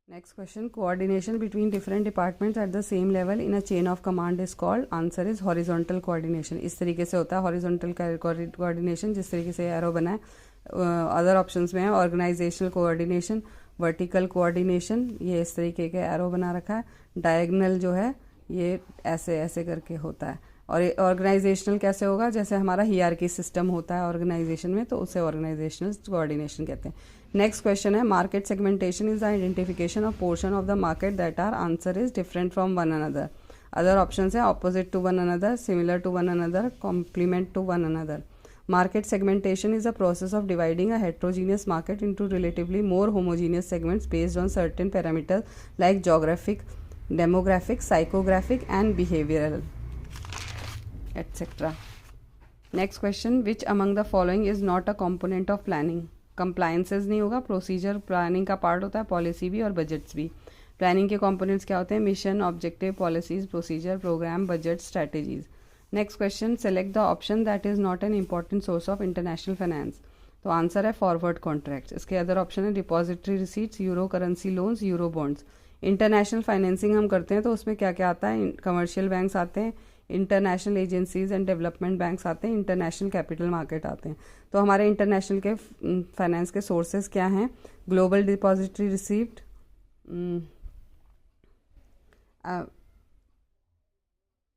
Next question, coordination between different departments at the same level in a chain of command is called. Answer is horizontal coordination. इस तरीके से होता है horizontal coordination, जिस तरीके से एरो बना है. अदर ऑप्शंस में है ऑर्गेनाइजेशनल कोऑर्डिनेशन, वर्टिकल कोऑर्डिनेशन, ये इस तरीके के एरो बना रखा है. डायगोनल जो है ये ऐसे ऐसे करके होता है. और ऑर्गेनाइजेशनल कैसे होगा, जैसे हमारा हियरार्की सिस्टम होता है ऑर्गेनाइजेशन में, तो उसे ऑर्गेनाइजेशनल कोऑर्डिनेशन कहते हैं. नेक्स्ट क्वेश्चन है, market segmentation is the identification of portion of the market that are. Answer is different from one another. Other option है opposite to one another, similar to one another, complement to one another. Market segmentation is a process of dividing a heterogeneous market into relatively more homogeneous segments based on certain parameters like geographic, demographic, psychographic and behavioral, etc. Next question, which among the following is not a component of planning? Compliances नहीं होगा, procedure planning का part होता है, policy भी और budgets भी. Planning के components क्या होते हैं? Mission, objective, policies, procedure, program, budget, strategies. Next question, select the option that is not an important source of international finance. तो आंसर है फॉरवर्ड कॉन्ट्रैक्ट्स. इसके अदर ऑप्शन है depository receipts, euro currency loans, euro bonds. International financing हम करते हैं तो उसमें क्या क्या आता है? कमर्शियल बैंक्स आते हैं, international agencies and development banks आते हैं, इंटरनेशनल कैपिटल मार्केट आते हैं. तो हमारे इंटरनेशनल के फाइनेंस के सोर्सेज क्या हैं? Global depository receipt,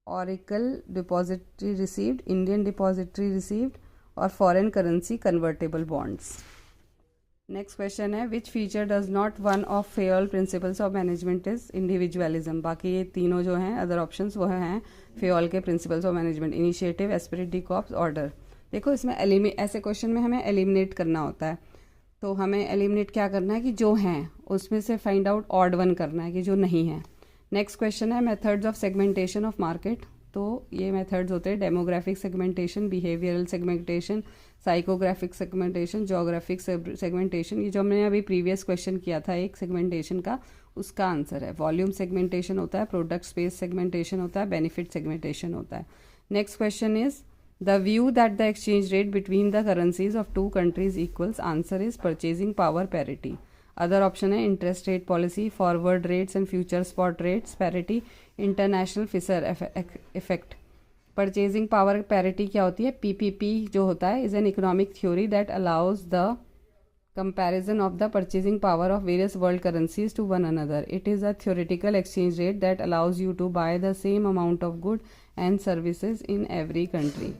oracle depository received, Indian depository received और foreign currency convertible bonds. Next question है, which feature does not one of Fayol principles of management is individualism. बाकी ये तीनों जो हैं अदर ऑप्शंस वो हैं फेयल के principles of management. Initiative, esprit, de corps, order. देखो इसमें ऐसे क्वेश्चन में हमें एलिमिनेट करना होता है. तो हमें एलिमिनेट क्या करना है कि जो हैं उसमें से फाइंड आउट ऑड वन करना है कि जो नहीं है. नेक्स्ट क्वेश्चन है, methods of segmentation of market. तो ये मेथड्स होते हैं demographic segmentation, behavioural segmentation, psychographic segmentation, geographic segmentation. ये जो हमने अभी प्रीवियस क्वेश्चन किया था एक सेगमेंटेशन का, उसका आंसर है. वॉल्यूम सेगमेंटेशन होता है, प्रोडक्ट स्पेस सेगमेंटेशन होता है, बेनिफिट सेगमेंटेशन होता है. Next question is the view that the exchange rate between the currencies of two countries equals. Answer is purchasing power parity. Other option है interest rate policy, forward rates and future spot rates parity, international Fisher effect. Purchasing power parity क्या होती है? PPP जो होता है is an economic theory that allows the comparison of the purchasing power of various world currencies to one another. It is a theoretical exchange rate that allows you to buy the same amount of goods and services in every country.